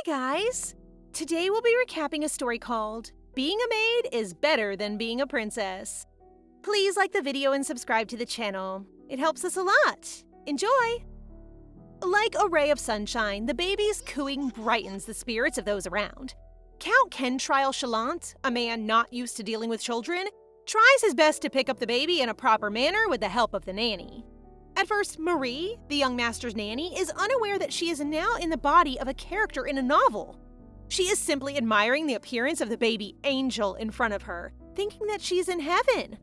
guys! Today we'll be recapping a story called Being a Maid is Better Than Being a Princess. Please like the video and subscribe to the channel. It helps us a lot. Enjoy! Like a ray of sunshine, the baby's cooing brightens the spirits of those around. Count Kentryle Chalant, a man not used to dealing with children, tries his best to pick up the baby in a proper manner with the help of the nanny. At first, Marie, the young master's nanny, is unaware that she is now in the body of a character in a novel. She is simply admiring the appearance of the baby angel in front of her, thinking that she's in heaven.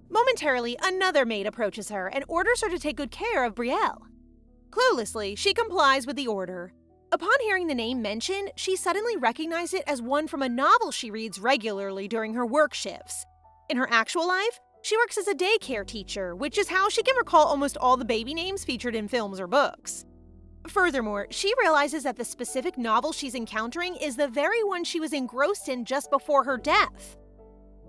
Momentarily, another maid approaches her and orders her to take good care of Briel. Cluelessly, she complies with the order. Upon hearing the name mentioned, she suddenly recognized it as one from a novel she reads regularly during her work shifts. In her actual life, she works as a daycare teacher, which is how she can recall almost all the baby names featured in films or books. Furthermore, she realizes that the specific novel she's encountering is the very one she was engrossed in just before her death.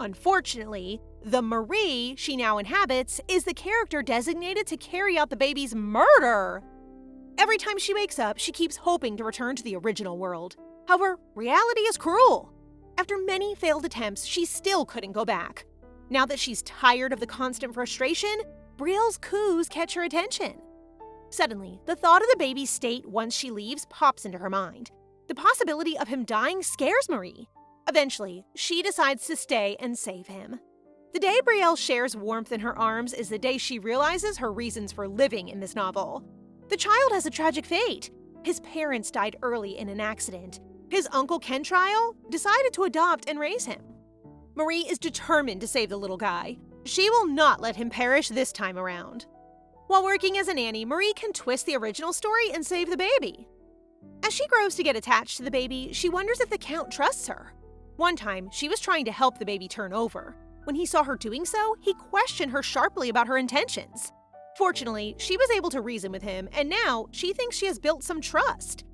Unfortunately, the Marie she now inhabits is the character designated to carry out the baby's murder. Every time she wakes up, she keeps hoping to return to the original world. However, reality is cruel. After many failed attempts, she still couldn't go back. Now that she's tired of the constant frustration, Briel's coups catch her attention. Suddenly, the thought of the baby's state once she leaves pops into her mind. The possibility of him dying scares Marie. Eventually, she decides to stay and save him. The day Briel shares warmth in her arms is the day she realizes her reasons for living in this novel. The child has a tragic fate. His parents died early in an accident. His uncle Kentryle decided to adopt and raise him. Marie is determined to save the little guy. She will not let him perish this time around. While working as a nanny, Marie can twist the original story and save the baby. As she grows to get attached to the baby, she wonders if the Count trusts her. One time, she was trying to help the baby turn over. When he saw her doing so, he questioned her sharply about her intentions. Fortunately, she was able to reason with him, and now she thinks she has built some trust.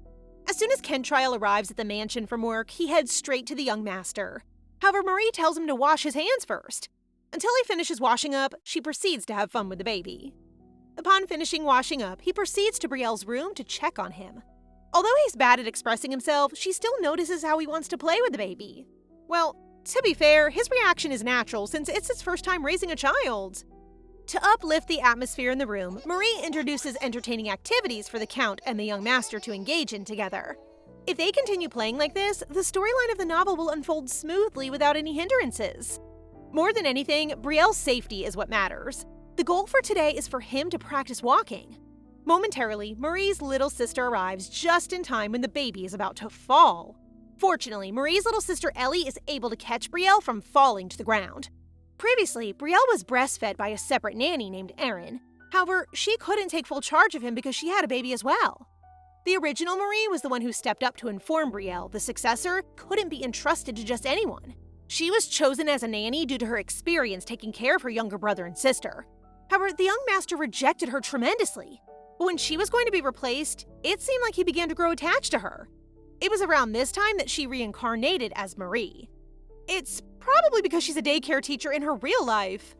As soon as Kentryle arrives at the mansion from work, he heads straight to the young master. However, Marie tells him to wash his hands first. Until he finishes washing up, she proceeds to have fun with the baby. Upon finishing washing up, he proceeds to Briel's room to check on him. Although he's bad at expressing himself, she still notices how he wants to play with the baby. Well, to be fair, his reaction is natural since it's his first time raising a child. To uplift the atmosphere in the room, Marie introduces entertaining activities for the Count and the young master to engage in together. If they continue playing like this, the storyline of the novel will unfold smoothly without any hindrances. More than anything, Briel's safety is what matters. The goal for today is for him to practice walking. Momentarily, Marie's little sister arrives just in time when the baby is about to fall. Fortunately, Marie's little sister Ellie is able to catch Briel from falling to the ground. Previously, Briel was breastfed by a separate nanny named Erin. However, she couldn't take full charge of him because she had a baby as well. The original Marie was the one who stepped up to inform Briel the successor couldn't be entrusted to just anyone. She was chosen as a nanny due to her experience taking care of her younger brother and sister. However, the young master rejected her tremendously. But when she was going to be replaced, it seemed like he began to grow attached to her. It was around this time that she reincarnated as Marie. It's probably because she's a daycare teacher in her real life.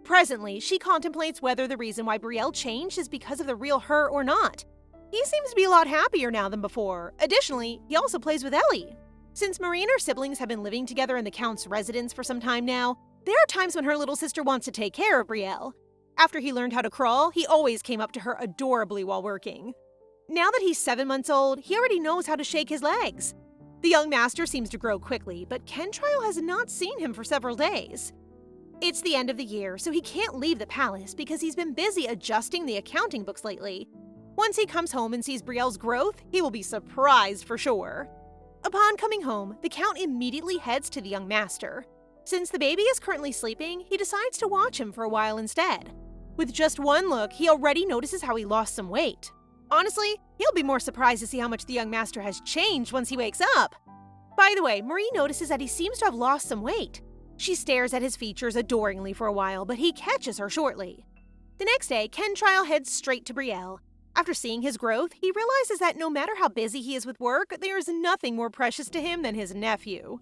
Presently, she contemplates whether the reason why Briel changed is because of the real her or not. He seems to be a lot happier now than before. Additionally, he also plays with Ellie. Since Marie and her siblings have been living together in the Count's residence for some time now, there are times when her little sister wants to take care of Briel. After he learned how to crawl, he always came up to her adorably while working. Now that he's 7 months old, he already knows how to shake his legs. The young master seems to grow quickly, but Kentryle has not seen him for several days. It's the end of the year, so he can't leave the palace because he's been busy adjusting the accounting books lately. Once he comes home and sees Briel's growth, he will be surprised for sure. Upon coming home, the Count immediately heads to the young master. Since the baby is currently sleeping, he decides to watch him for a while instead. With just one look, he already notices how he lost some weight. Honestly, he'll be more surprised to see how much the young master has changed once he wakes up. By the way, Marie notices that he seems to have lost some weight. She stares at his features adoringly for a while, but he catches her shortly. The next day, Kentryle heads straight to Briel. After seeing his growth, he realizes that no matter how busy he is with work, there is nothing more precious to him than his nephew.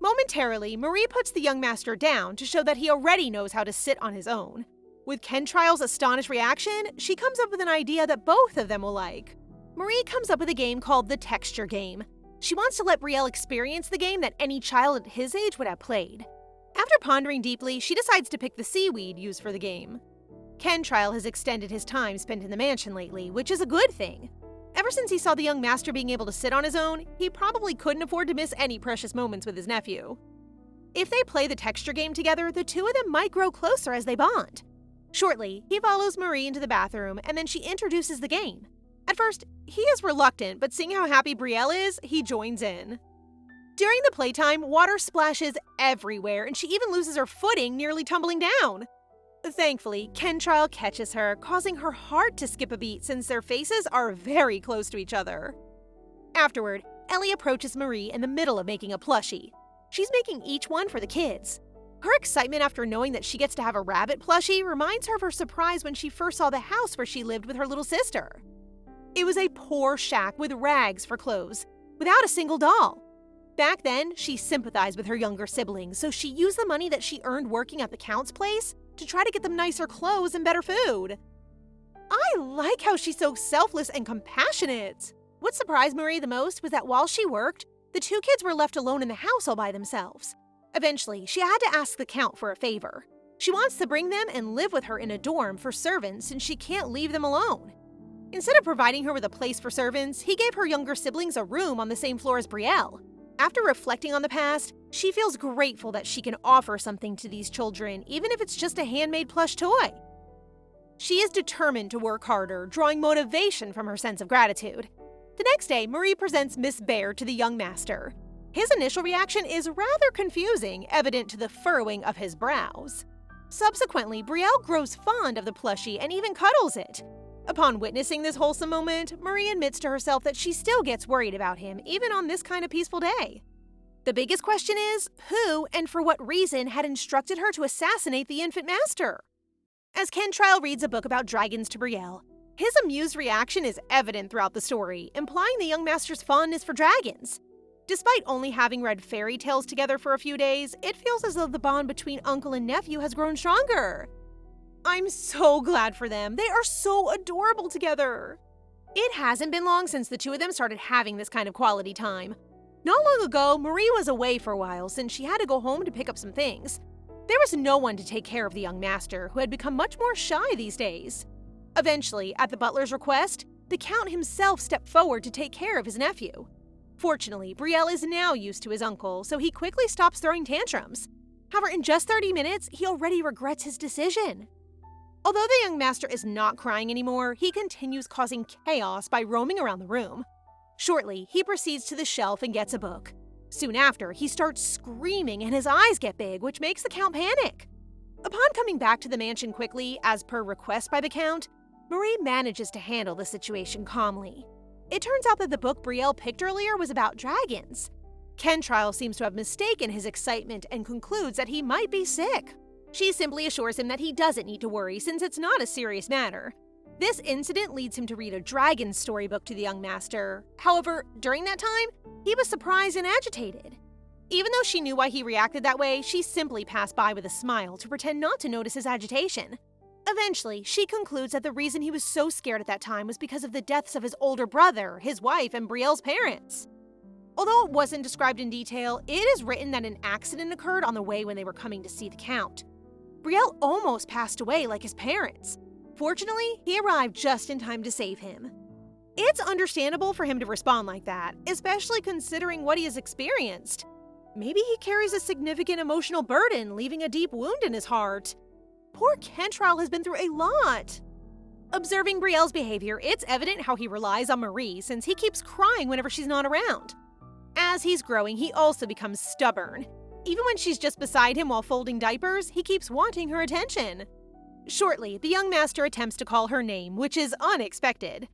Momentarily, Marie puts the young master down to show that he already knows how to sit on his own. With Kentryle's astonished reaction, she comes up with an idea that both of them will like. Marie comes up with a game called the texture game. She wants to let Briel experience the game that any child at his age would have played. After pondering deeply, she decides to pick the seaweed used for the game. Kentryle has extended his time spent in the mansion lately, which is a good thing. Ever since he saw the young master being able to sit on his own, he probably couldn't afford to miss any precious moments with his nephew. If they play the texture game together, the two of them might grow closer as they bond. Shortly, he follows Marie into the bathroom, and then she introduces the game. At first, he is reluctant, but seeing how happy Briel is, he joins in. During the playtime, water splashes everywhere, and she even loses her footing, nearly tumbling down. Thankfully, Kentryle catches her, causing her heart to skip a beat since their faces are very close to each other. Afterward, Ellie approaches Marie in the middle of making a plushie. She's making each one for the kids. Her excitement after knowing that she gets to have a rabbit plushie reminds her of her surprise when she first saw the house where she lived with her little sister. It was a poor shack with rags for clothes, without a single doll. Back then, she sympathized with her younger siblings, so she used the money that she earned working at the Count's place to try to get them nicer clothes and better food. I like how she's so selfless and compassionate. What surprised Marie the most was that while she worked, the two kids were left alone in the house all by themselves. Eventually, she had to ask the Count for a favor. She wants to bring them and live with her in a dorm for servants since she can't leave them alone. Instead of providing her with a place for servants, he gave her younger siblings a room on the same floor as Briel. After reflecting on the past, she feels grateful that she can offer something to these children, even if it's just a handmade plush toy. She is determined to work harder, drawing motivation from her sense of gratitude. The next day, Marie presents Miss Bear to the young master. His initial reaction is rather confusing, evident to the furrowing of his brows. Subsequently, Briel grows fond of the plushie and even cuddles it. Upon witnessing this wholesome moment, Marie admits to herself that she still gets worried about him, even on this kind of peaceful day. The biggest question is, who and for what reason had instructed her to assassinate the infant master? As Kentryle reads a book about dragons to Briel, his amused reaction is evident throughout the story, implying the young master's fondness for dragons. Despite only having read fairy tales together for a few days, it feels as though the bond between uncle and nephew has grown stronger. I'm so glad for them. They are so adorable together. It hasn't been long since the two of them started having this kind of quality time. Not long ago, Marie was away for a while since she had to go home to pick up some things. There was no one to take care of the young master, who had become much more shy these days. Eventually, at the butler's request, the Count himself stepped forward to take care of his nephew. Fortunately, Briel is now used to his uncle, so he quickly stops throwing tantrums. However, in just 30 minutes, he already regrets his decision. Although the young master is not crying anymore, he continues causing chaos by roaming around the room. Shortly, he proceeds to the shelf and gets a book. Soon after, he starts screaming and his eyes get big, which makes the Count panic. Upon coming back to the mansion quickly, as per request by the Count, Marie manages to handle the situation calmly. It turns out that the book Briel picked earlier was about dragons. Kentryle seems to have mistaken his excitement and concludes that he might be sick. She simply assures him that he doesn't need to worry since it's not a serious matter. This incident leads him to read a dragon storybook to the young master. However, during that time, he was surprised and agitated. Even though she knew why he reacted that way, she simply passed by with a smile to pretend not to notice his agitation. Eventually, she concludes that the reason he was so scared at that time was because of the deaths of his older brother, his wife, and Brielle's parents. Although it wasn't described in detail, it is written that an accident occurred on the way when they were coming to see the Count. Briel almost passed away like his parents. Fortunately, he arrived just in time to save him. It's understandable for him to respond like that, especially considering what he has experienced. Maybe he carries a significant emotional burden, leaving a deep wound in his heart. Poor Kentryle has been through a lot. Observing Brielle's behavior, it's evident how he relies on Marie since he keeps crying whenever she's not around. As he's growing, he also becomes stubborn. Even when she's just beside him while folding diapers, he keeps wanting her attention. Shortly, the young master attempts to call her name, which is unexpected.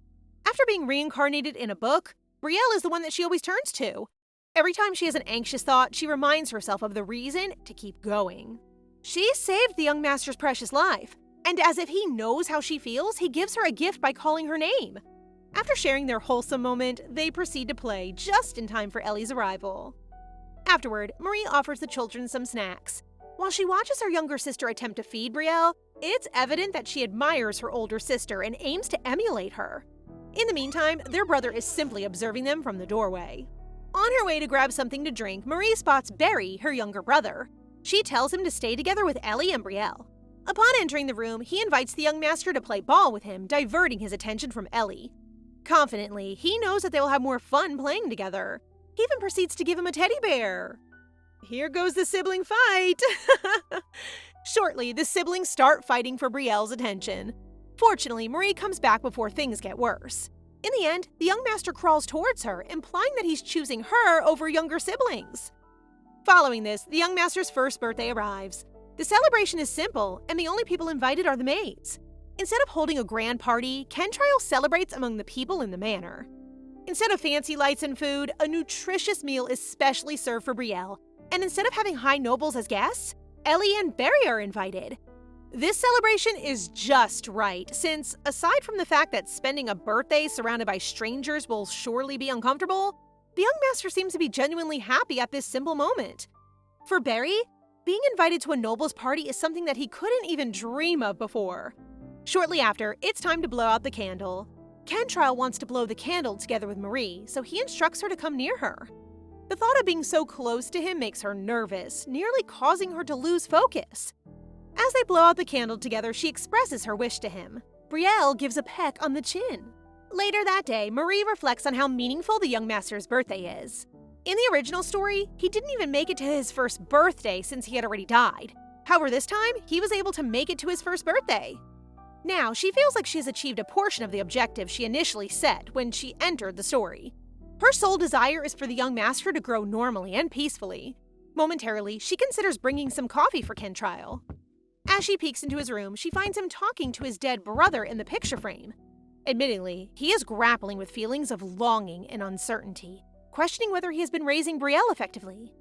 After being reincarnated in a book, Briel is the one that she always turns to. Every time she has an anxious thought, she reminds herself of the reason to keep going. She saved the young master's precious life, and as if he knows how she feels, he gives her a gift by calling her name. After sharing their wholesome moment, they proceed to play just in time for Ellie's arrival. Afterward, Marie offers the children some snacks. While she watches her younger sister attempt to feed Briel, it's evident that she admires her older sister and aims to emulate her. In the meantime, their brother is simply observing them from the doorway. On her way to grab something to drink, Marie spots Barry, her younger brother. She tells him to stay together with Ellie and Briel. Upon entering the room, he invites the young master to play ball with him, diverting his attention from Ellie. Confidently, he knows that they will have more fun playing together. He even proceeds to give him a teddy bear. Here goes the sibling fight! Shortly, the siblings start fighting for Brielle's attention. Fortunately, Marie comes back before things get worse. In the end, the young master crawls towards her, implying that he's choosing her over younger siblings. Following this, the young master's first birthday arrives. The celebration is simple, and the only people invited are the maids. Instead of holding a grand party, Kentryle celebrates among the people in the manor. Instead of fancy lights and food, a nutritious meal is specially served for Brielle, and instead of having high nobles as guests, Ellie and Barry are invited. This celebration is just right, since, aside from the fact that spending a birthday surrounded by strangers will surely be uncomfortable, the young master seems to be genuinely happy at this simple moment. For Barry, being invited to a noble's party is something that he couldn't even dream of before. Shortly after, it's time to blow out the candle. Kentryle wants to blow the candle together with Marie, so he instructs her to come near her. The thought of being so close to him makes her nervous, nearly causing her to lose focus. As they blow out the candle together, she expresses her wish to him. Briel gives a peck on the chin. Later that day, Marie reflects on how meaningful the young master's birthday is. In the original story, he didn't even make it to his first birthday since he had already died. However, this time, he was able to make it to his first birthday. Now, she feels like she has achieved a portion of the objective she initially set when she entered the story. Her sole desire is for the young master to grow normally and peacefully. Momentarily, she considers bringing some coffee for Kentryle. As she peeks into his room, she finds him talking to his dead brother in the picture frame. Admittingly, he is grappling with feelings of longing and uncertainty, questioning whether he has been raising Briel effectively.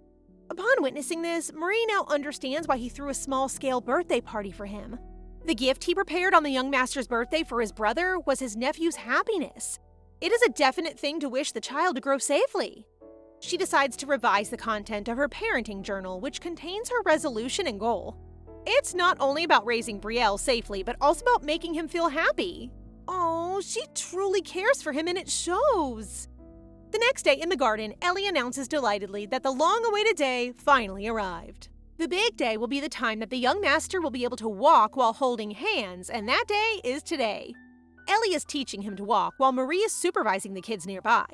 Upon witnessing this, Marie now understands why he threw a small-scale birthday party for him. The gift he prepared on the young master's birthday for his brother was his nephew's happiness. It is a definite thing to wish the child to grow safely. She decides to revise the content of her parenting journal, which contains her resolution and goal. It's not only about raising Briel safely, but also about making him feel happy. Oh, she truly cares for him and it shows. The next day in the garden, Ellie announces delightedly that the long-awaited day finally arrived. The big day will be the time that the young master will be able to walk while holding hands, and that day is today. Ellie is teaching him to walk while Marie is supervising the kids nearby.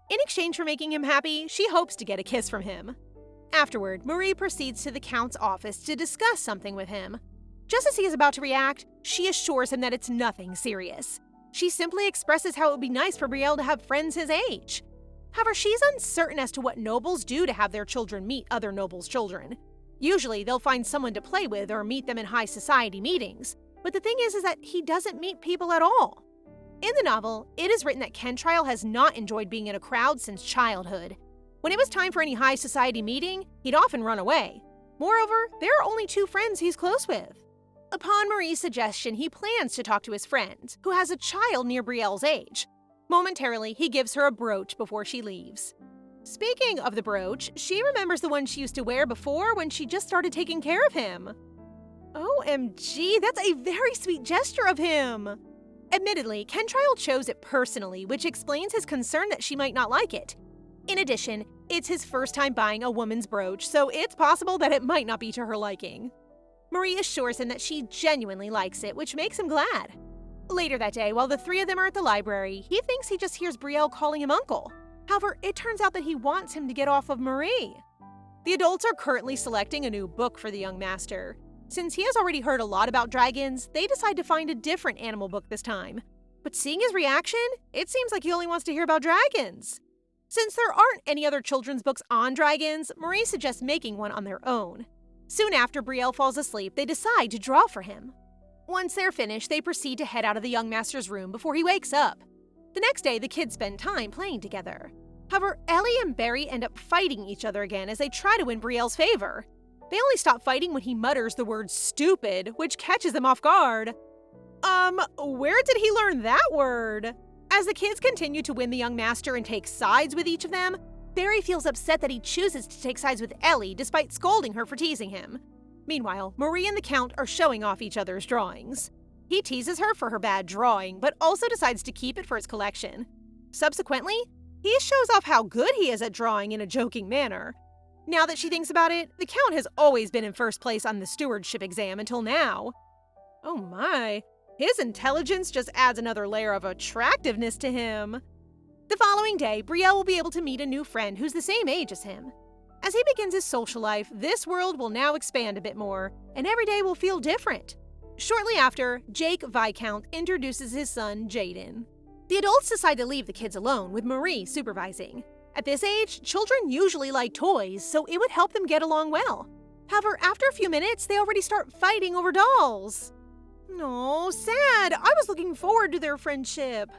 In exchange for making him happy, she hopes to get a kiss from him. Afterward, Marie proceeds to the Count's office to discuss something with him. Just as he is about to react, she assures him that it's nothing serious. She simply expresses how it would be nice for Briel to have friends his age. However, she's uncertain as to what nobles do to have their children meet other nobles' children. Usually, they'll find someone to play with or meet them in high society meetings. But the thing is that he doesn't meet people at all. In the novel, it is written that Kentryle has not enjoyed being in a crowd since childhood. When it was time for any high society meeting, he'd often run away. Moreover, there are only 2 friends he's close with. Upon Marie's suggestion, he plans to talk to his friend, who has a child near Brielle's age. Momentarily, he gives her a brooch before she leaves. Speaking of the brooch, she remembers the one she used to wear before when she just started taking care of him. OMG, that's a very sweet gesture of him! Admittedly, Kentryle chose it personally, which explains his concern that she might not like it. In addition, it's his first time buying a woman's brooch, so it's possible that it might not be to her liking. Marie assures him that she genuinely likes it, which makes him glad. Later that day, while the 3 of them are at the library, he thinks he just hears Briel calling him uncle. However, it turns out that he wants him to get off of Marie. The adults are currently selecting a new book for the young master. Since he has already heard a lot about dragons, they decide to find a different animal book this time. But seeing his reaction, it seems like he only wants to hear about dragons. Since there aren't any other children's books on dragons, Marie suggests making one on their own. Soon after Briel falls asleep, they decide to draw for him. Once they're finished, they proceed to head out of the young master's room before he wakes up. The next day, the kids spend time playing together. However, Ellie and Barry end up fighting each other again as they try to win Brielle's favor. They only stop fighting when he mutters the word stupid, which catches them off guard. Where did he learn that word? As the kids continue to win the young master and take sides with each of them, Barry feels upset that he chooses to take sides with Ellie despite scolding her for teasing him. Meanwhile, Marie and the Count are showing off each other's drawings. He teases her for her bad drawing, but also decides to keep it for his collection. Subsequently, He shows off how good he is at drawing in a joking manner. Now that she thinks about it, the Count has always been in first place on the stewardship exam until now. Oh my, his intelligence just adds another layer of attractiveness to him. The following day, Briel will be able to meet a new friend who's the same age as him. As he begins his social life, this world will now expand a bit more, and every day will feel different. Shortly after, Jake Viscount introduces his son, Jaden. The adults decide to leave the kids alone, with Marie supervising. At this age, children usually like toys, so it would help them get along well. However, after a few minutes, they already start fighting over dolls. No, sad. I was looking forward to their friendship.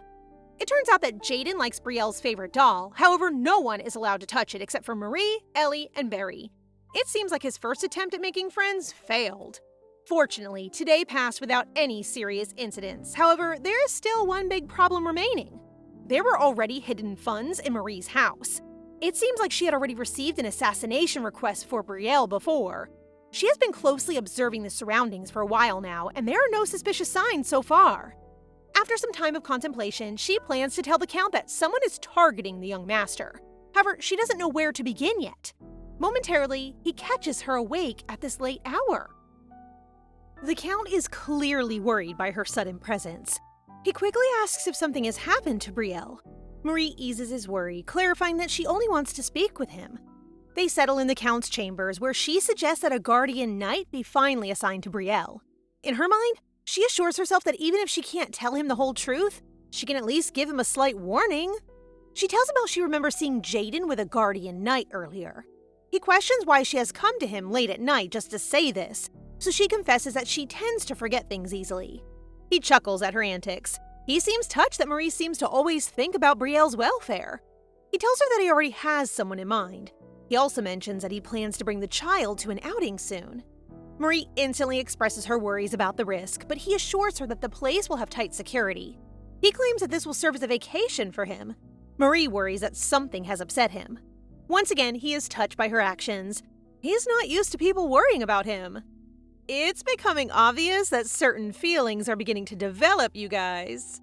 It turns out that Jaden likes Brielle's favorite doll. However, no one is allowed to touch it except for Marie, Ellie, and Barry. It seems like his first attempt at making friends failed. Fortunately, today passed without any serious incidents. However, there is still one big problem remaining. There were already hidden funds in Marie's house. It seems like she had already received an assassination request for Briel before. She has been closely observing the surroundings for a while now, and there are no suspicious signs so far. After some time of contemplation, she plans to tell the Count that someone is targeting the young master. However, she doesn't know where to begin yet. Momentarily, he catches her awake at this late hour. The Count is clearly worried by her sudden presence. He quickly asks if something has happened to Briel. Marie eases his worry, clarifying that she only wants to speak with him. They settle in the Count's chambers, where she suggests that a guardian knight be finally assigned to Briel. In her mind, she assures herself that even if she can't tell him the whole truth, she can at least give him a slight warning. She tells him how she remembers seeing Jaden with a guardian knight earlier. He questions why she has come to him late at night just to say this, so she confesses that she tends to forget things easily. He chuckles at her antics. He seems touched that Marie seems to always think about Brielle's welfare. He tells her that he already has someone in mind. He also mentions that he plans to bring the child to an outing soon. Marie instantly expresses her worries about the risk, but he assures her that the place will have tight security. He claims that this will serve as a vacation for him. Marie worries that something has upset him. Once again, he is touched by her actions. He's not used to people worrying about him. It's becoming obvious that certain feelings are beginning to develop, you guys.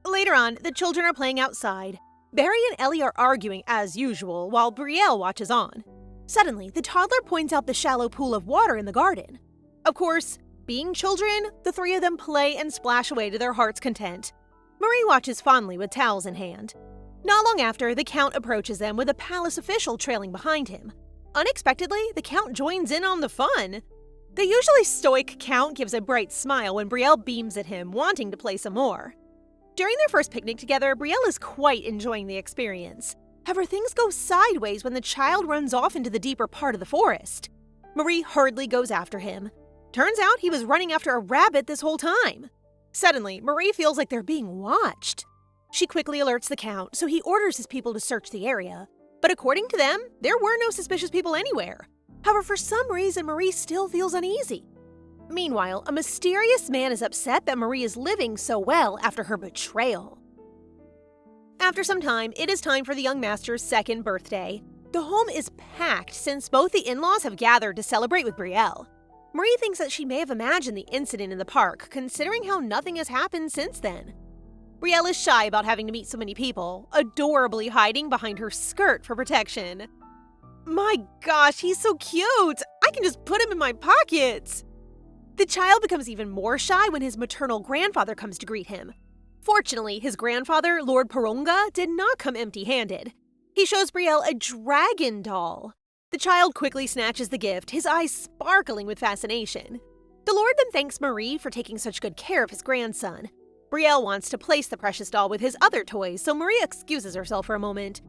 Later on, the children are playing outside. Barry and Ellie are arguing as usual, while Briel watches on. Suddenly, the toddler points out the shallow pool of water in the garden. Of course, being children, the three of them play and splash away to their heart's content. Marie watches fondly with towels in hand. Not long after, the Count approaches them with a palace official trailing behind him. Unexpectedly, the Count joins in on the fun. The usually stoic Count gives a bright smile when Briel beams at him, wanting to play some more. During their first picnic together, Briel is quite enjoying the experience. However, things go sideways when the child runs off into the deeper part of the forest. Marie hurriedly goes after him. Turns out he was running after a rabbit this whole time. Suddenly, Marie feels like they're being watched. She quickly alerts the Count, so he orders his people to search the area. But according to them, there were no suspicious people anywhere. However, for some reason, Marie still feels uneasy. Meanwhile, a mysterious man is upset that Marie is living so well after her betrayal. After some time, it is time for the young master's second birthday. The home is packed since both the in-laws have gathered to celebrate with Briel. Marie thinks that she may have imagined the incident in the park, considering how nothing has happened since then. Briel is shy about having to meet so many people, adorably hiding behind her skirt for protection. My gosh, he's so cute! I can just put him in my pocket! The child becomes even more shy when his maternal grandfather comes to greet him. Fortunately, his grandfather, Lord Poronga, did not come empty-handed. He shows Briel a dragon doll. The child quickly snatches the gift, his eyes sparkling with fascination. The Lord then thanks Marie for taking such good care of his grandson. Briel wants to place the precious doll with his other toys, so Marie excuses herself for a moment.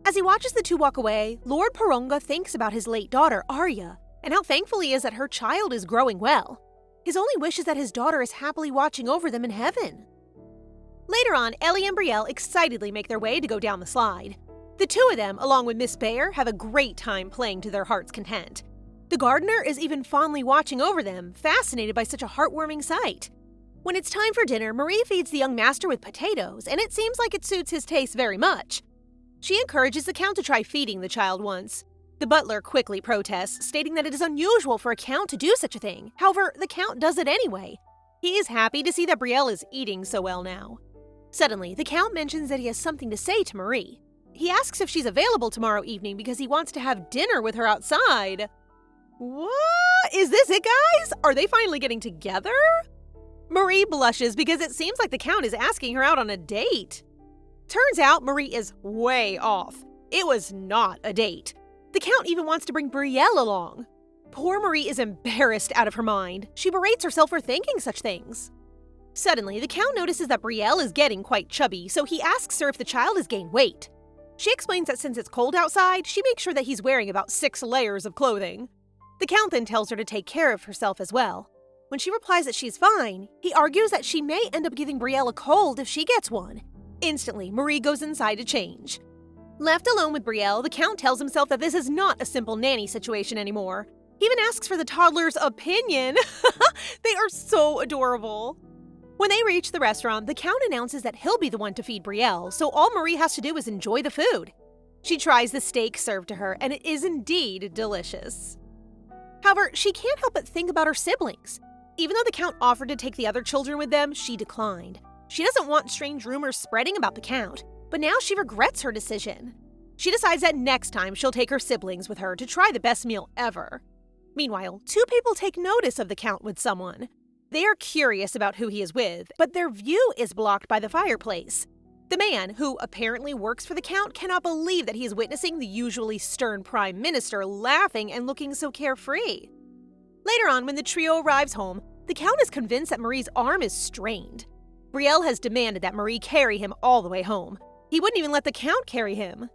As he watches the two walk away, Lord Poronga thinks about his late daughter, Arya, and how thankful he is that her child is growing well. His only wish is that his daughter is happily watching over them in heaven. Later on, Ellie and Briel excitedly make their way to go down the slide. The two of them, along with Miss Bayer, have a great time playing to their heart's content. The gardener is even fondly watching over them, fascinated by such a heartwarming sight. When it's time for dinner, Marie feeds the young master with potatoes, and it seems like it suits his taste very much. She encourages the Count to try feeding the child once. The butler quickly protests, stating that it is unusual for a Count to do such a thing. However, the Count does it anyway. He is happy to see that Briel is eating so well now. Suddenly, the Count mentions that he has something to say to Marie. he asks if she's available tomorrow evening because he wants to have dinner with her outside. What? Is this it, guys? Are they finally getting together? Marie blushes because it seems like the Count is asking her out on a date. Turns out Marie is way off. It was not a date. The Count even wants to bring Briel along. Poor Marie is embarrassed out of her mind. She berates herself for thinking such things. Suddenly, the Count notices that Briel is getting quite chubby, so he asks her if the child has gained weight. She explains that since it's cold outside, she makes sure that he's wearing about 6 layers of clothing. The Count then tells her to take care of herself as well. When she replies that she's fine, he argues that she may end up giving Briel a cold if she gets one. Instantly, Marie goes inside to change. Left alone with Briel, the Count tells himself that this is not a simple nanny situation anymore. He even asks for the toddler's opinion. They are so adorable. When they reach the restaurant, the Count announces that he'll be the one to feed Briel, so all Marie has to do is enjoy the food. She tries the steak served to her, and it is indeed delicious. However, she can't help but think about her siblings. Even though the Count offered to take the other children with them, she declined. She doesn't want strange rumors spreading about the Count, but now she regrets her decision. She decides that next time she'll take her siblings with her to try the best meal ever. Meanwhile, 2 people take notice of the Count with someone. They are curious about who he is with, but their view is blocked by the fireplace. The man, who apparently works for the Count, cannot believe that he is witnessing the usually stern Prime Minister laughing and looking so carefree. Later on, when the trio arrives home, the Count is convinced that Marie's arm is strained. Briel has demanded that Marie carry him all the way home. He wouldn't even let the Count carry him.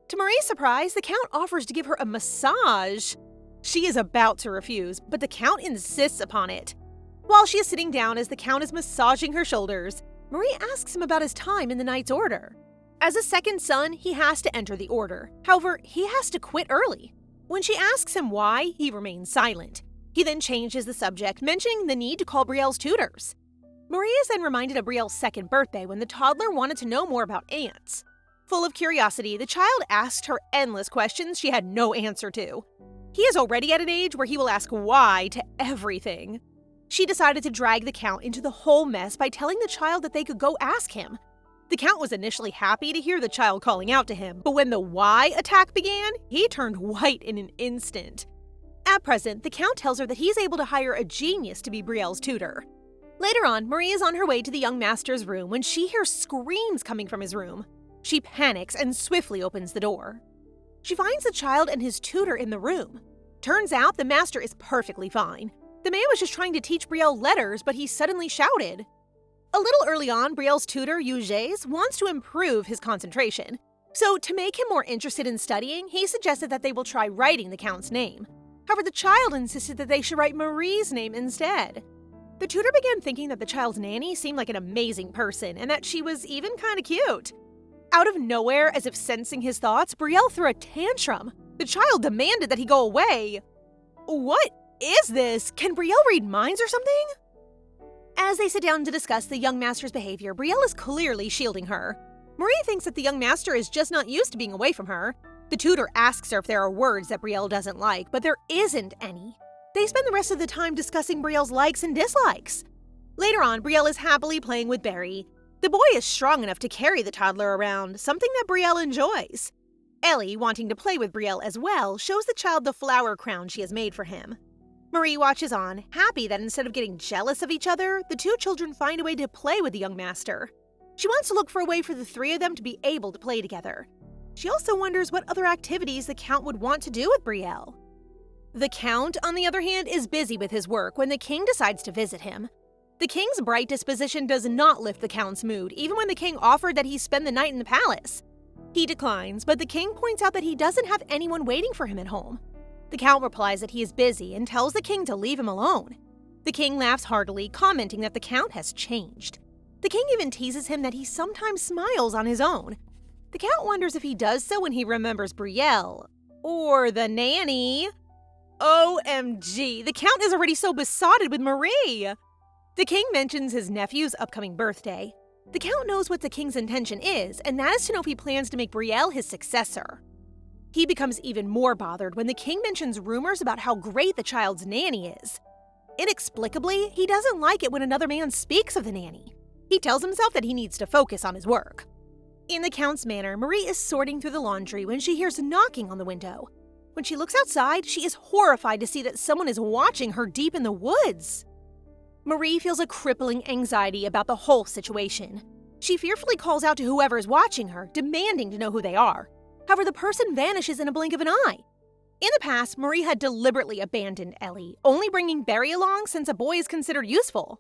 To Marie's surprise, the Count offers to give her a massage. She is about to refuse, but the Count insists upon it. While she is sitting down as the Count is massaging her shoulders, Marie asks him about his time in the Knight's Order. As a second son, he has to enter the order. However, he has to quit early. When she asks him why, he remains silent. He then changes the subject, mentioning the need to call Briel's tutors. Marie is then reminded of Briel's 2nd birthday when the toddler wanted to know more about ants. Full of curiosity, the child asked her endless questions she had no answer to. He is already at an age where he will ask why to everything. She decided to drag the Count into the whole mess by telling the child that they could go ask him. The Count was initially happy to hear the child calling out to him, but when the why attack began, he turned white in an instant. At present, the Count tells her that he's able to hire a genius to be Briel's tutor. Later on, Marie is on her way to the young master's room when she hears screams coming from his room. She panics and swiftly opens the door. She finds the child and his tutor in the room. Turns out the master is perfectly fine. The man was just trying to teach Briel letters, but he suddenly shouted. A little early on, Briel's tutor, Duchess, wants to improve his concentration. So, to make him more interested in studying, he suggested that they will try writing the Count's name. However, the child insisted that they should write Marie's name instead. The tutor began thinking that the child's nanny seemed like an amazing person and that she was even kind of cute. Out of nowhere, as if sensing his thoughts, Briel threw a tantrum. The child demanded that he go away. What is this? Can Briel read minds or something? As they sit down to discuss the young master's behavior, Briel is clearly shielding her. Marie thinks that the young master is just not used to being away from her. The tutor asks her if there are words that Briel doesn't like, but there isn't any. They spend the rest of the time discussing Briel's likes and dislikes. Later on, Briel is happily playing with Barry. The boy is strong enough to carry the toddler around, something that Briel enjoys. Ellie, wanting to play with Briel as well, shows the child the flower crown she has made for him. Marie watches on, happy that instead of getting jealous of each other, the 2 children find a way to play with the young master. She wants to look for a way for the 3 of them to be able to play together. She also wonders what other activities the Count would want to do with Briel. The Count, on the other hand, is busy with his work when the king decides to visit him. The king's bright disposition does not lift the Count's mood, even when the king offered that he spend the night in the palace. He declines, but the king points out that he doesn't have anyone waiting for him at home. The Count replies that he is busy and tells the king to leave him alone. The king laughs heartily, commenting that the Count has changed. The king even teases him that he sometimes smiles on his own. The Count wonders if he does so when he remembers Briel. Or the nanny. OMG, the Count is already so besotted with Marie. The king mentions his nephew's upcoming birthday. The Count knows what the king's intention is, and that is to know if he plans to make Briel his successor. He becomes even more bothered when the king mentions rumors about how great the child's nanny is. Inexplicably, he doesn't like it when another man speaks of the nanny. He tells himself that he needs to focus on his work. In the Count's manor, Marie is sorting through the laundry when she hears knocking on the window. When she looks outside, she is horrified to see that someone is watching her deep in the woods. Marie feels a crippling anxiety about the whole situation. She fearfully calls out to whoever is watching her, demanding to know who they are. However, the person vanishes in a blink of an eye. In the past, Marie had deliberately abandoned Ellie, only bringing Barry along since a boy is considered useful.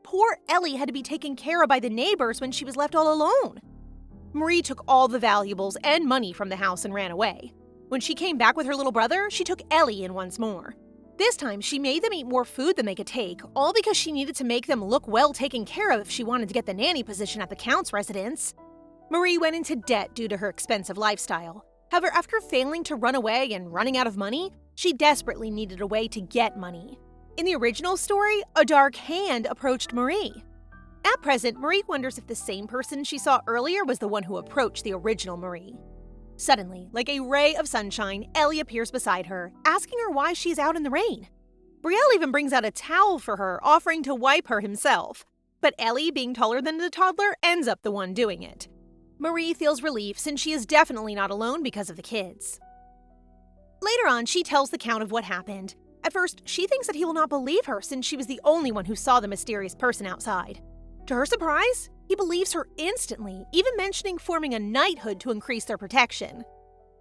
Poor Ellie had to be taken care of by the neighbors when she was left all alone. Marie took all the valuables and money from the house and ran away. When she came back with her little brother, she took Ellie in once more. This time, she made them eat more food than they could take, all because she needed to make them look well taken care of if she wanted to get the nanny position at the Count's residence. Marie went into debt due to her expensive lifestyle. However, after failing to run away and running out of money, she desperately needed a way to get money. In the original story, a dark hand approached Marie. At present, Marie wonders if the same person she saw earlier was the one who approached the original Marie. Suddenly, like a ray of sunshine, Ellie appears beside her, asking her why she's out in the rain. Briel even brings out a towel for her, offering to wipe her himself. But Ellie, being taller than the toddler, ends up the one doing it. Marie feels relief since she is definitely not alone because of the kids. Later on, she tells the Count of what happened. At first, she thinks that he will not believe her since she was the only one who saw the mysterious person outside. To her surprise, he believes her instantly, even mentioning forming a knighthood to increase their protection.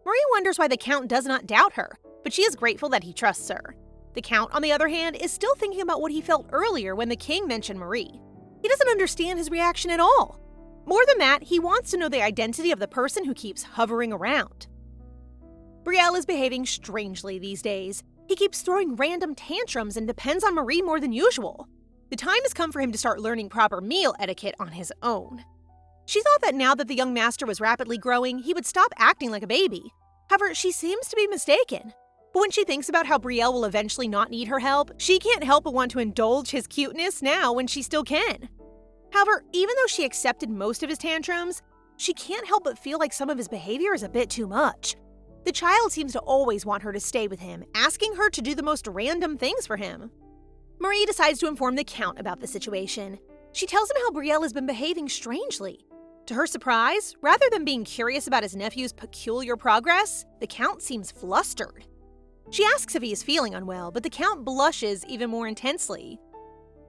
Marie wonders why the Count does not doubt her, but she is grateful that he trusts her. The Count, on the other hand, is still thinking about what he felt earlier when the king mentioned Marie. He doesn't understand his reaction at all. More than that, he wants to know the identity of the person who keeps hovering around. Briel is behaving strangely these days. He keeps throwing random tantrums and depends on Marie more than usual. The time has come for him to start learning proper meal etiquette on his own. She thought that now that the young master was rapidly growing, he would stop acting like a baby. However, she seems to be mistaken. But when she thinks about how Briel will eventually not need her help, she can't help but want to indulge his cuteness now when she still can. However, even though she accepted most of his tantrums, she can't help but feel like some of his behavior is a bit too much. The child seems to always want her to stay with him, asking her to do the most random things for him. Marie decides to inform the Count about the situation. She tells him how Briel has been behaving strangely. To her surprise, rather than being curious about his nephew's peculiar progress, the Count seems flustered. She asks if he is feeling unwell, but the Count blushes even more intensely.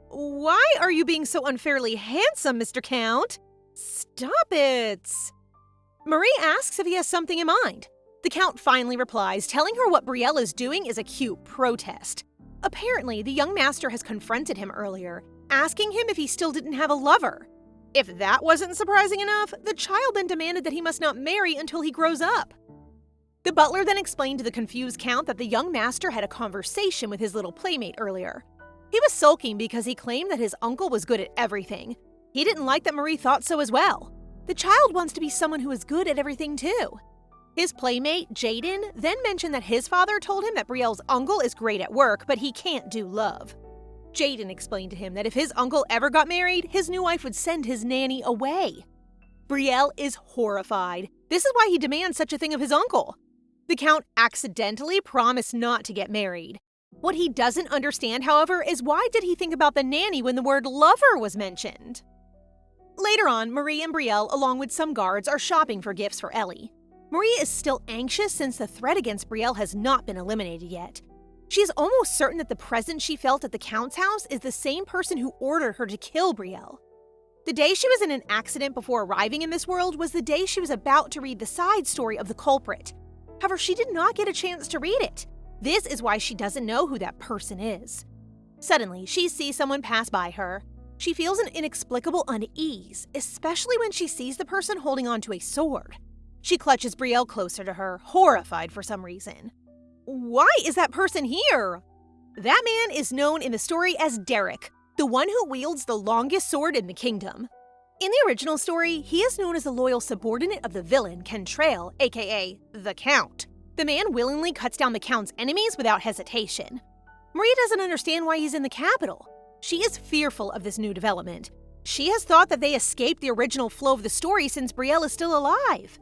"Why are you being so unfairly handsome, Mr. Count? Stop it!" Marie asks if he has something in mind. The Count finally replies, telling her what Briel is doing is a cute protest. Apparently, the young master has confronted him earlier, asking him if he still didn't have a lover. If that wasn't surprising enough, the child then demanded that he must not marry until he grows up. The butler then explained to the confused Count that the young master had a conversation with his little playmate earlier. He was sulking because he claimed that his uncle was good at everything. He didn't like that Marie thought so as well. The child wants to be someone who is good at everything too. His playmate, Jaden, then mentioned that his father told him that Briel's uncle is great at work, but he can't do love. Jaden explained to him that if his uncle ever got married, his new wife would send his nanny away. Briel is horrified. This is why he demands such a thing of his uncle. The Count accidentally promised not to get married. What he doesn't understand, however, is why did he think about the nanny when the word lover was mentioned? Later on, Marie and Briel, along with some guards, are shopping for gifts for Ellie. Marie is still anxious since the threat against Briel has not been eliminated yet. She is almost certain that the presence she felt at the Count's house is the same person who ordered her to kill Briel. The day she was in an accident before arriving in this world was the day she was about to read the side story of the culprit. However, she did not get a chance to read it. This is why she doesn't know who that person is. Suddenly, she sees someone pass by her. She feels an inexplicable unease, especially when she sees the person holding onto a sword. She clutches Briel closer to her, horrified for some reason. Why is that person here? That man is known in the story as Derek, the one who wields the longest sword in the kingdom. In the original story, he is known as the loyal subordinate of the villain, Kentryle, aka the Count. The man willingly cuts down the Count's enemies without hesitation. Marie doesn't understand why he's in the capital. She is fearful of this new development. She has thought that they escaped the original flow of the story since Briel is still alive.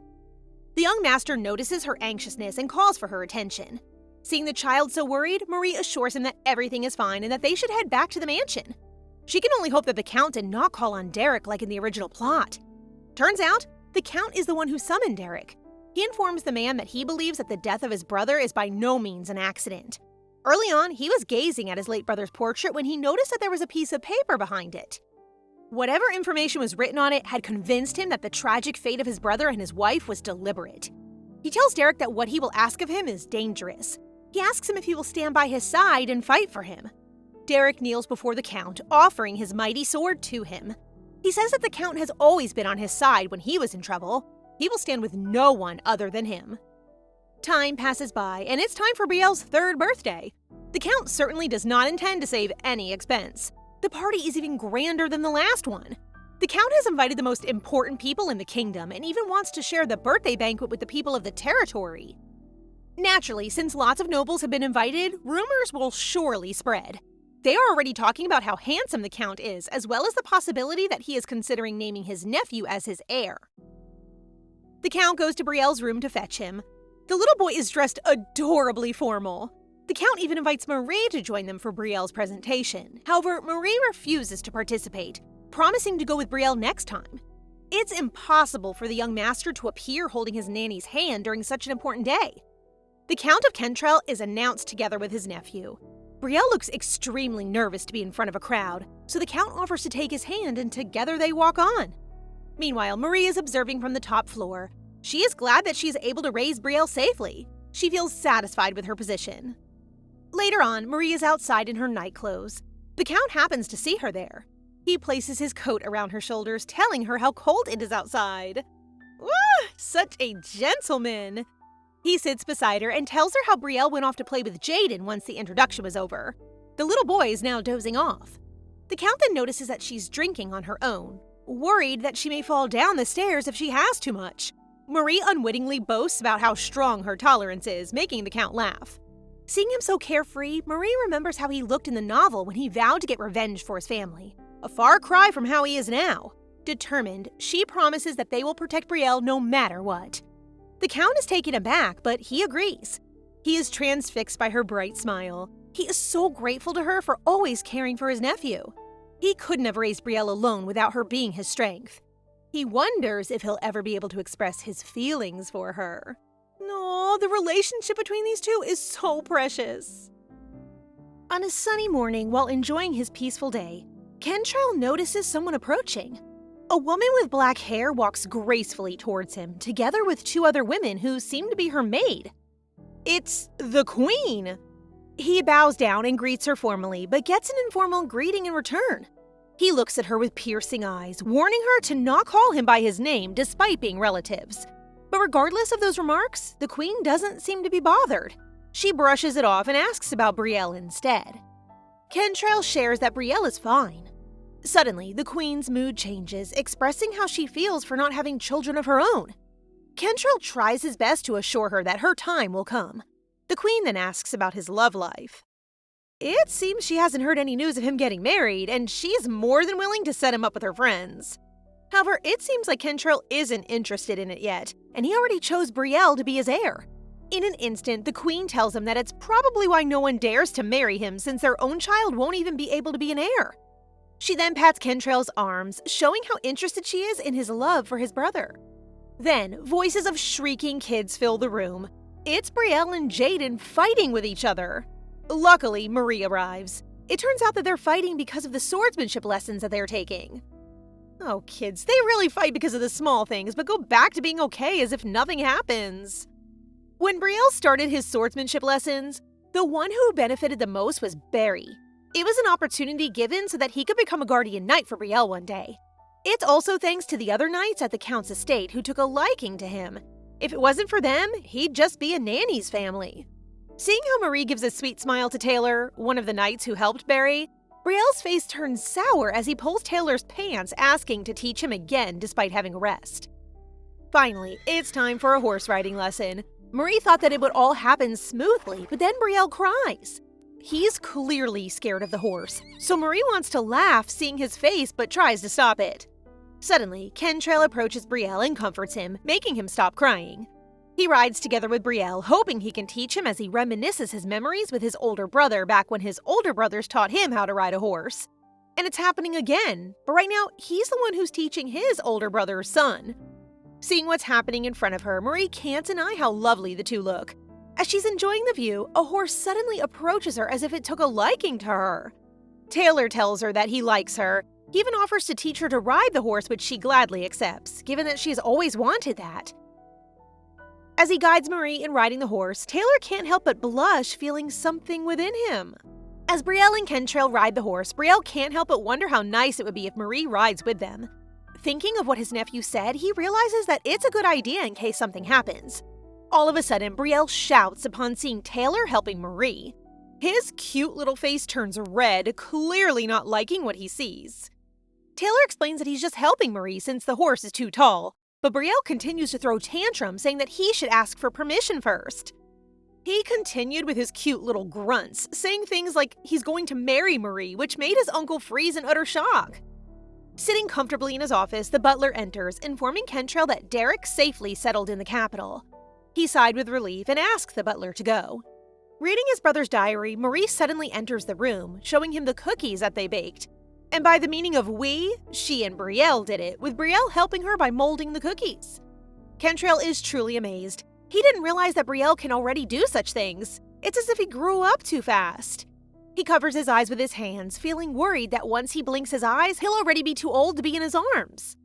The young master notices her anxiousness and calls for her attention. Seeing the child so worried, Marie assures him that everything is fine and that they should head back to the mansion. She can only hope that the Count did not call on Derek like in the original plot. Turns out, The Count is the one who summoned Derek. He informs the man that he believes that the death of his brother is by no means an accident. Early on, he was gazing at his late brother's portrait when he noticed that there was a piece of paper behind it. Whatever information was written on it had convinced him that the tragic fate of his brother and his wife was deliberate. He tells Derek that what he will ask of him is dangerous. He asks him if he will stand by his side and fight for him. Derek kneels before the Count, offering his mighty sword to him. He says that the Count has always been on his side when he was in trouble. He will stand with no one other than him. Time passes by, and it's time for Brielle's 3rd birthday. The Count certainly does not intend to save any expense. The party is even grander than the last one. The Count has invited the most important people in the kingdom and even wants to share the birthday banquet with the people of the territory. Naturally, since lots of nobles have been invited, rumors will surely spread. They are already talking about how handsome the Count is, as well as the possibility that he is considering naming his nephew as his heir. The Count goes to Brielle's room to fetch him. The little boy is dressed adorably formal. The Count even invites Marie to join them for Brielle's presentation. However, Marie refuses to participate, promising to go with Brielle next time. It's impossible for the young master to appear holding his nanny's hand during such an important day. The Count of Kentryle is announced together with his nephew. Brielle looks extremely nervous to be in front of a crowd, so the Count offers to take his hand and together they walk on. Meanwhile, Marie is observing from the top floor. She is glad that she is able to raise Brielle safely. She feels satisfied with her position. Later on, Marie is outside in her night clothes. The Count happens to see her there. He places his coat around her shoulders, telling her how cold it is outside. Such a gentleman! He sits beside her and tells her how Brielle went off to play with Jaden once the introduction was over. The little boy is now dozing off. The Count then notices that she's drinking on her own, worried that she may fall down the stairs if she has too much. Marie unwittingly boasts about how strong her tolerance is, making the Count laugh. Seeing him so carefree, Marie remembers how he looked in the novel when he vowed to get revenge for his family. A far cry from how he is now. Determined, she promises that they will protect Brielle no matter what. The Count is taken aback, but he agrees. He is transfixed by her bright smile. He is so grateful to her for always caring for his nephew. He couldn't have raised Brielle alone without her being his strength. He wonders if he'll ever be able to express his feelings for her. No, the relationship between these two is so precious. On a sunny morning, while enjoying his peaceful day, Kentryle notices someone approaching. A woman with black hair walks gracefully towards him, together with 2 other women who seem to be her maid. It's the Queen! He bows down and greets her formally, but gets an informal greeting in return. He looks at her with piercing eyes, warning her to not call him by his name despite being relatives. But regardless of those remarks, the Queen doesn't seem to be bothered. She brushes it off and asks about Brielle instead. Kentryle shares that Brielle is fine. Suddenly, the Queen's mood changes, expressing how she feels for not having children of her own. Kentryle tries his best to assure her that her time will come. The Queen then asks about his love life. It seems she hasn't heard any news of him getting married, and she's more than willing to set him up with her friends. However, it seems like Kentryle isn't interested in it yet, and he already chose Brielle to be his heir. In an instant, the Queen tells him that it's probably why no one dares to marry him since their own child won't even be able to be an heir. She then pats Kentryle's arms, showing how interested she is in his love for his brother. Then, voices of shrieking kids fill the room. It's Brielle and Jaden fighting with each other. Luckily, Marie arrives. It turns out that they're fighting because of the swordsmanship lessons that they're taking. Oh, kids, they really fight because of the small things, but go back to being okay as if nothing happens. When Briel started his swordsmanship lessons, the one who benefited the most was Barry. It was an opportunity given so that he could become a guardian knight for Briel one day. It's also thanks to the other knights at the Count's estate who took a liking to him. If it wasn't for them, he'd just be a nanny's family. Seeing how Marie gives a sweet smile to Taylor, one of the knights who helped Barry, Brielle's face turns sour as he pulls Taylor's pants, asking to teach him again despite having a rest. Finally, it's time for a horse riding lesson. Marie thought that it would all happen smoothly, but then Brielle cries. He's clearly scared of the horse, so Marie wants to laugh seeing his face but tries to stop it. Suddenly, Kentryle approaches Brielle and comforts him, making him stop crying. He rides together with Brielle, hoping he can teach him as he reminisces his memories with his older brother back when his older brothers taught him how to ride a horse. And it's happening again, but right now, he's the one who's teaching his older brother's son. Seeing what's happening in front of her, Marie can't deny how lovely the two look. As she's enjoying the view, a horse suddenly approaches her as if it took a liking to her. Taylor tells her that he likes her. He even offers to teach her to ride the horse, which she gladly accepts, given that she has always wanted that. As he guides Marie in riding the horse, Taylor can't help but blush, feeling something within him. As Briel and Kentryle ride the horse, Briel can't help but wonder how nice it would be if Marie rides with them. Thinking of what his nephew said, he realizes that it's a good idea in case something happens. All of a sudden, Briel shouts upon seeing Taylor helping Marie. His cute little face turns red, clearly not liking what he sees. Taylor explains that he's just helping Marie since the horse is too tall, but Briel continues to throw tantrums, saying that he should ask for permission first. He continued with his cute little grunts, saying things like he's going to marry Marie, which made his uncle freeze in utter shock. Sitting comfortably in his office, the butler enters, informing Kentryle that Derek safely settled in the capital. He sighed with relief and asks the butler to go. Reading his brother's diary, Marie suddenly enters the room, showing him the cookies that they baked. And by the meaning of we, she and Briel did it, with Briel helping her by molding the cookies. Kentryle is truly amazed. He didn't realize that Briel can already do such things. It's as if he grew up too fast. He covers his eyes with his hands, feeling worried that once he blinks his eyes, he'll already be too old to be in his arms.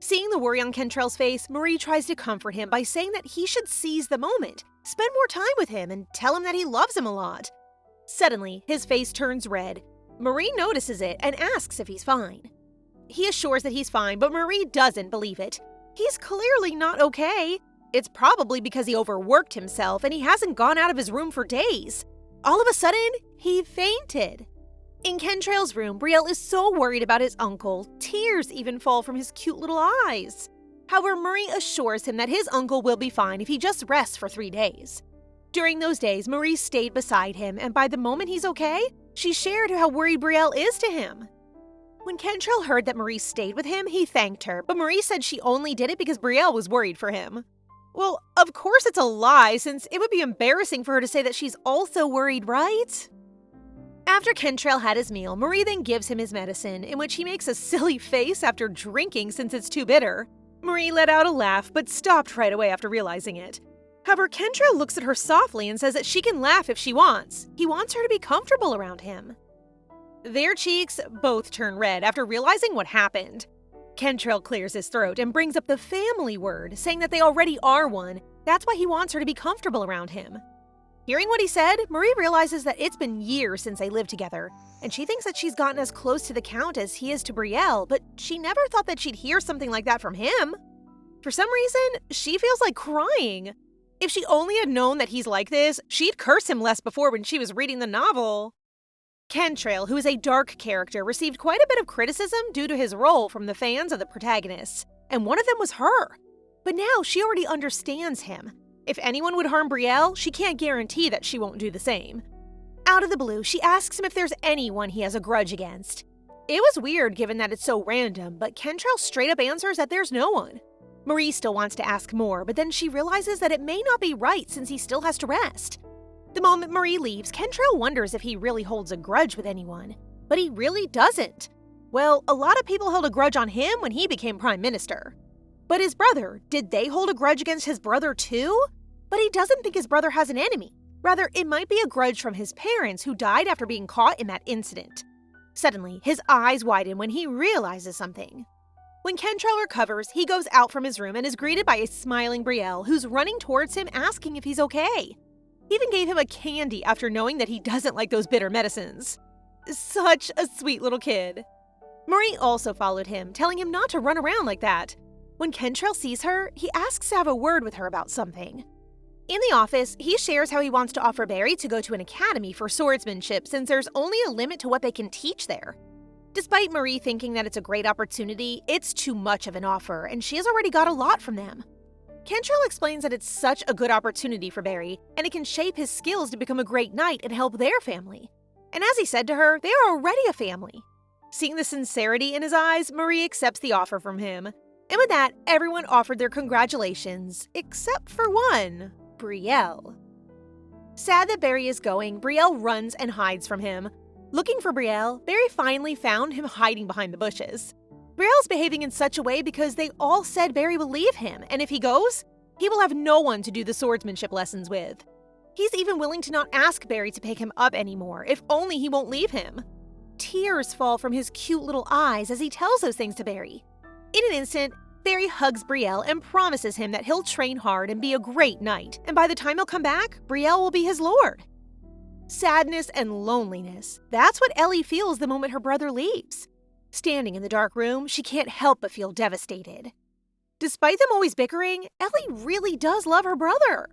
Seeing the worry on Kentryle's face, Marie tries to comfort him by saying that he should seize the moment, spend more time with him, and tell him that he loves him a lot. Suddenly, his face turns red. Marie notices it and asks if he's fine. He assures that he's fine, but Marie doesn't believe it. He's clearly not okay. It's probably because he overworked himself and he hasn't gone out of his room for days. All of a sudden, he fainted. In Kentryle's room, Briel is so worried about his uncle, tears even fall from his cute little eyes. However, Marie assures him that his uncle will be fine if he just rests for 3 days. During those days, Marie stayed beside him, and by the moment he's okay, she shared how worried Briel is to him. When Kentryle heard that Marie stayed with him, he thanked her, but Marie said she only did it because Briel was worried for him. Well, of course it's a lie, since it would be embarrassing for her to say that she's also worried, right? After Kentryle had his meal, Marie then gives him his medicine, in which he makes a silly face after drinking since it's too bitter. Marie let out a laugh, but stopped right away after realizing it. However, Kentryle looks at her softly and says that she can laugh if she wants. He wants her to be comfortable around him. Their cheeks both turn red after realizing what happened. Kentryle clears his throat and brings up the family word, saying that they already are one. That's why he wants her to be comfortable around him. Hearing what he said, Marie realizes that it's been years since they lived together, and she thinks that she's gotten as close to the Count as he is to Briel, but she never thought that she'd hear something like that from him. For some reason, she feels like crying. If she only had known that he's like this, she'd curse him less before when she was reading the novel. Kentryle, who is a dark character, received quite a bit of criticism due to his role from the fans of the protagonists, and one of them was her. But now she already understands him. If anyone would harm Briel, she can't guarantee that she won't do the same. Out of the blue, she asks him if there's anyone he has a grudge against. It was weird given that it's so random, but Kentryle straight up answers that there's no one. Marie still wants to ask more, but then she realizes that it may not be right since he still has to rest. The moment Marie leaves, Kentryle wonders if he really holds a grudge with anyone, but he really doesn't. Well, a lot of people held a grudge on him when he became Prime Minister. But his brother, did they hold a grudge against his brother too? But he doesn't think his brother has an enemy. Rather, it might be a grudge from his parents who died after being caught in that incident. Suddenly, his eyes widen when he realizes something. When Kentryle recovers, he goes out from his room and is greeted by a smiling Briel who's running towards him asking if he's okay. He even gave him a candy after knowing that he doesn't like those bitter medicines. Such a sweet little kid. Marie also followed him, telling him not to run around like that. When Kentryle sees her, he asks to have a word with her about something. In the office, he shares how he wants to offer Barry to go to an academy for swordsmanship since there's only a limit to what they can teach there. Despite Marie thinking that it's a great opportunity, it's too much of an offer, and she has already got a lot from them. Kentryle explains that it's such a good opportunity for Barry, and it can shape his skills to become a great knight and help their family. And as he said to her, they are already a family. Seeing the sincerity in his eyes, Marie accepts the offer from him. And with that, everyone offered their congratulations, except for one, Briel. Sad that Barry is going, Briel runs and hides from him. Looking for Briel, Barry finally found him hiding behind the bushes. Briel's behaving in such a way because they all said Barry will leave him, and if he goes, he will have no one to do the swordsmanship lessons with. He's even willing to not ask Barry to pick him up anymore, if only he won't leave him. Tears fall from his cute little eyes as he tells those things to Barry. In an instant, Barry hugs Briel and promises him that he'll train hard and be a great knight, and by the time he'll come back, Briel will be his lord. Sadness and loneliness, that's what Ellie feels the moment her brother leaves. Standing in the dark room, she can't help but feel devastated. Despite them always bickering, Ellie really does love her brother.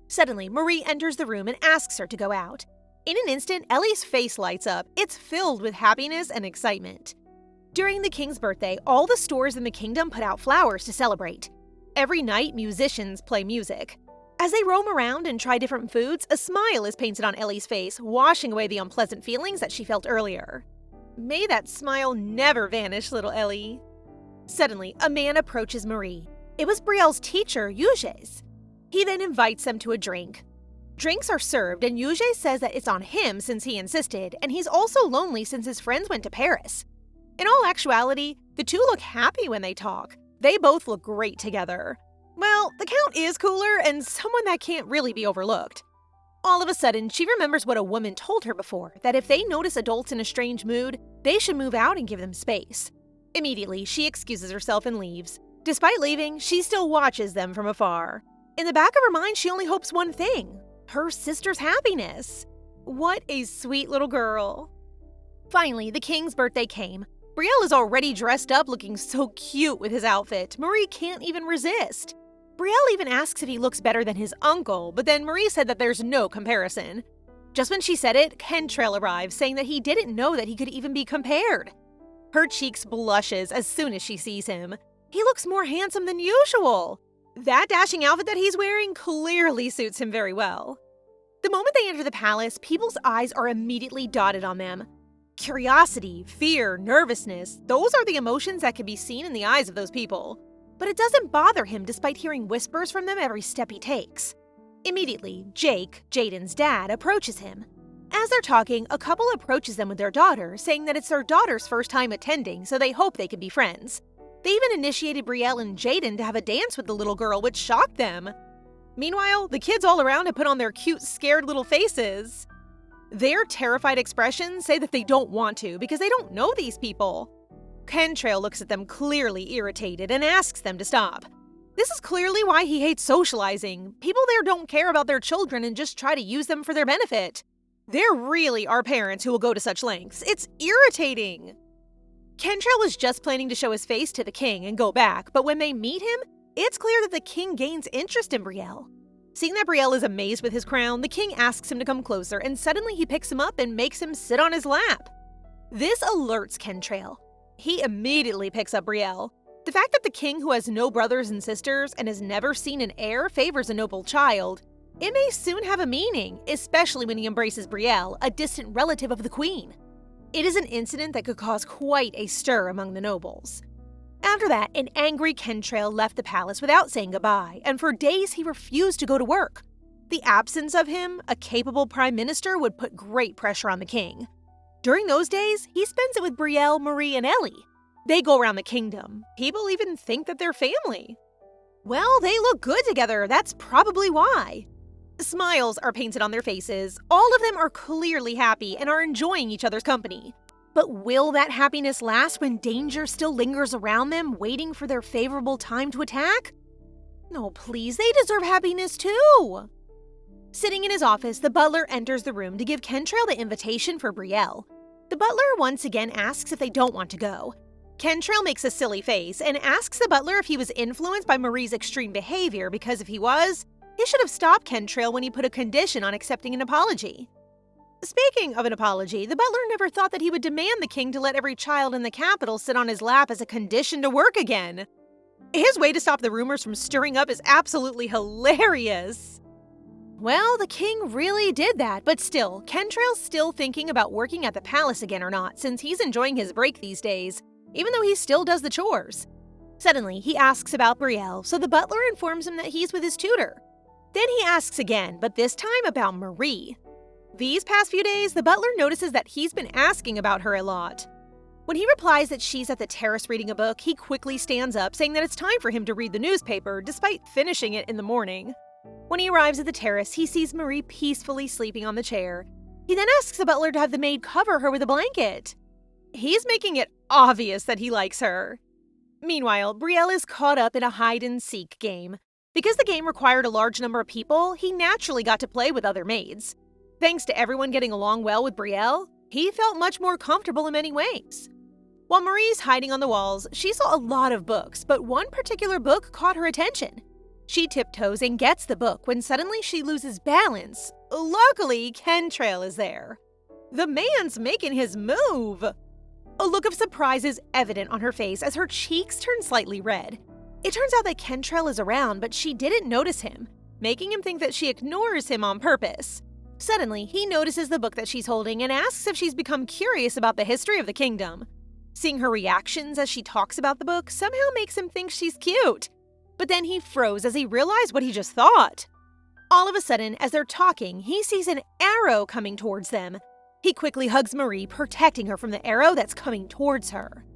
Suddenly, Marie enters the room and asks her to go out. In an instant, Ellie's face lights up. It's filled with happiness and excitement. During the king's birthday, all the stores in the kingdom put out flowers to celebrate. Every night, musicians play music. As they roam around and try different foods, a smile is painted on Ellie's face, washing away the unpleasant feelings that she felt earlier. May that smile never vanish, little Ellie. Suddenly, a man approaches Marie. It was Briel's teacher, Duchess. He then invites them to a drink. Drinks are served, and Duchess says that it's on him since he insisted, and he's also lonely since his friends went to Paris. In all actuality, the two look happy when they talk. They both look great together. Well, the Count is cooler and someone that can't really be overlooked. All of a sudden, she remembers what a woman told her before, that if they notice adults in a strange mood, they should move out and give them space. Immediately, she excuses herself and leaves. Despite leaving, she still watches them from afar. In the back of her mind, she only hopes one thing: her sister's happiness. What a sweet little girl. Finally, the king's birthday came. Briel is already dressed up, looking so cute with his outfit. Marie can't even resist. Briel even asks if he looks better than his uncle, but then Marie said that there's no comparison. Just when she said it, Kentryle arrives, saying that he didn't know that he could even be compared. Her cheeks blushes as soon as she sees him. He looks more handsome than usual. That dashing outfit that he's wearing clearly suits him very well. The moment they enter the palace, people's eyes are immediately dotted on them. Curiosity, fear, nervousness, those are the emotions that can be seen in the eyes of those people. But it doesn't bother him despite hearing whispers from them every step he takes. Immediately, Jake, Jaden's dad, approaches him. As they're talking, a couple approaches them with their daughter, saying that it's their daughter's first time attending, so they hope they can be friends. They even initiated Briel and Jaden to have a dance with the little girl, which shocked them. Meanwhile, the kids all around have put on their cute, scared little faces. Their terrified expressions say that they don't want to because they don't know these people. Kentryle looks at them clearly irritated and asks them to stop. This is clearly why he hates socializing. People there don't care about their children and just try to use them for their benefit. There really are parents who will go to such lengths. It's irritating. Kentryle was just planning to show his face to the king and go back, but when they meet him, it's clear that the king gains interest in Briel. Seeing that Briel is amazed with his crown, the king asks him to come closer, and suddenly he picks him up and makes him sit on his lap. This alerts Kentryle. He immediately picks up Briel. The fact that the king, who has no brothers and sisters and has never seen an heir, favors a noble child, it may soon have a meaning, especially when he embraces Briel, a distant relative of the queen. It is an incident that could cause quite a stir among the nobles. After that, an angry Kentryle left the palace without saying goodbye, and for days he refused to go to work. The absence of him, a capable prime minister, would put great pressure on the king. During those days, he spends it with Briel, Marie, and Ellie. They go around the kingdom. People even think that they're family. Well, they look good together, that's probably why. Smiles are painted on their faces. All of them are clearly happy and are enjoying each other's company. But will that happiness last when danger still lingers around them, waiting for their favorable time to attack? No, please, they deserve happiness too! Sitting in his office, the butler enters the room to give Kentryle the invitation for Briel. The butler once again asks if they don't want to go. Kentryle makes a silly face and asks the butler if he was influenced by Marie's extreme behavior, because if he was, he should have stopped Kentryle when he put a condition on accepting an apology. Speaking of an apology, the butler never thought that he would demand the king to let every child in the capital sit on his lap as a condition to work again. His way to stop the rumors from stirring up is absolutely hilarious. Well, the king really did that, but still, Kentryle's still thinking about working at the palace again or not, since he's enjoying his break these days, even though he still does the chores. Suddenly, he asks about Briel, so the butler informs him that he's with his tutor. Then he asks again, but this time about Marie. These past few days, the butler notices that he's been asking about her a lot. When he replies that she's at the terrace reading a book, he quickly stands up, saying that it's time for him to read the newspaper, despite finishing it in the morning. When he arrives at the terrace, he sees Marie peacefully sleeping on the chair. He then asks the butler to have the maid cover her with a blanket. He's making it obvious that he likes her. Meanwhile, Briel is caught up in a hide-and-seek game. Because the game required a large number of people, he naturally got to play with other maids. Thanks to everyone getting along well with Briel, he felt much more comfortable in many ways. While Marie's hiding on the walls, she saw a lot of books, but one particular book caught her attention. She tiptoes and gets the book when suddenly she loses balance. Luckily, Kentryle is there. The man's making his move. A look of surprise is evident on her face as her cheeks turn slightly red. It turns out that Kentryle is around, but she didn't notice him, making him think that she ignores him on purpose. Suddenly, he notices the book that she's holding and asks if she's become curious about the history of the kingdom. Seeing her reactions as she talks about the book somehow makes him think she's cute. But then he froze as he realized what he just thought. All of a sudden, as they're talking, he sees an arrow coming towards them. He quickly hugs Marie, protecting her from the arrow that's coming towards her.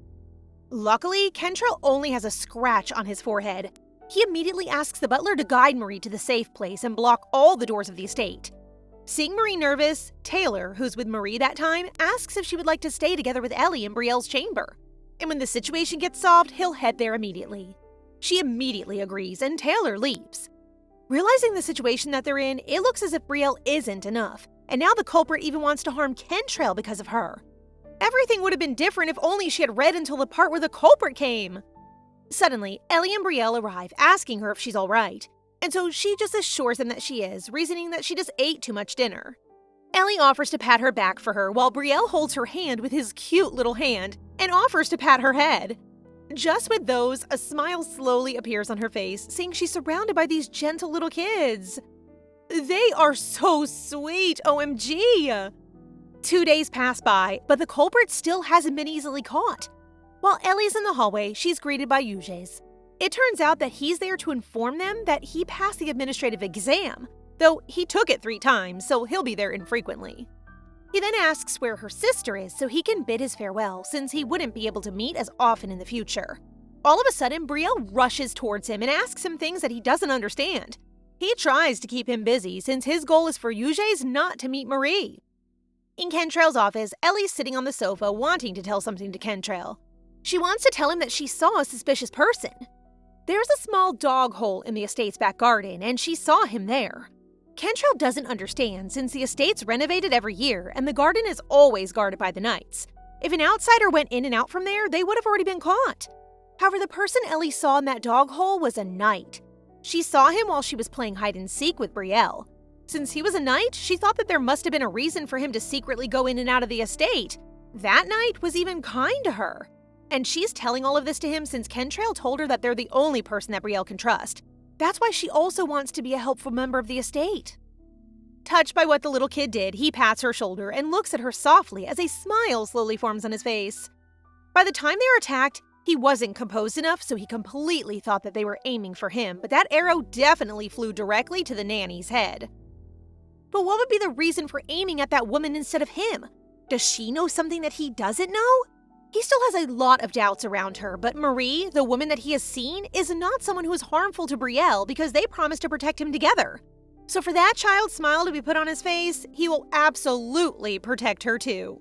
Luckily, Kentryle only has a scratch on his forehead. He immediately asks the butler to guide Marie to the safe place and block all the doors of the estate. Seeing Marie nervous, Taylor, who's with Marie that time, asks if she would like to stay together with Ellie in Briel's chamber. And when the situation gets solved, he'll head there immediately. She immediately agrees, and Taylor leaves. Realizing the situation that they're in, it looks as if Briel isn't enough, and now the culprit even wants to harm Kentryle because of her. Everything would have been different if only she had read until the part where the culprit came. Suddenly, Ellie and Briel arrive, asking her if she's all right. And so she just assures them that she is, reasoning that she just ate too much dinner. Ellie offers to pat her back for her, while Briel holds her hand with his cute little hand and offers to pat her head. Just with those, a smile slowly appears on her face, seeing she's surrounded by these gentle little kids. They are so sweet, OMG! 2 days pass by, but the culprit still hasn't been easily caught. While Ellie's in the hallway, she's greeted by Duchess. It turns out that he's there to inform them that he passed the administrative exam, though he took it 3 times, so he'll be there infrequently. He then asks where her sister is so he can bid his farewell, since he wouldn't be able to meet as often in the future. All of a sudden, Briel rushes towards him and asks him things that he doesn't understand. He tries to keep him busy, since his goal is for Duchess not to meet Marie. In Kentryle's office, Ellie's sitting on the sofa wanting to tell something to Kentryle. She wants to tell him that she saw a suspicious person. There's a small dog hole in the estate's back garden, and she saw him there. Kentryle doesn't understand, since the estate's renovated every year and the garden is always guarded by the knights. If an outsider went in and out from there, they would have already been caught. However, the person Ellie saw in that dog hole was a knight. She saw him while she was playing hide-and-seek with Briel. Since he was a knight, she thought that there must have been a reason for him to secretly go in and out of the estate. That knight was even kind to her. And she's telling all of this to him since Kentryle told her that they're the only person that Briel can trust. That's why she also wants to be a helpful member of the estate. Touched by what the little kid did, he pats her shoulder and looks at her softly as a smile slowly forms on his face. By the time they were attacked, he wasn't composed enough, so he completely thought that they were aiming for him, but that arrow definitely flew directly to the nanny's head. But what would be the reason for aiming at that woman instead of him? Does she know something that he doesn't know? He still has a lot of doubts around her, but Marie, the woman that he has seen, is not someone who is harmful to Briel because they promised to protect him together. So for that child's smile to be put on his face, he will absolutely protect her too.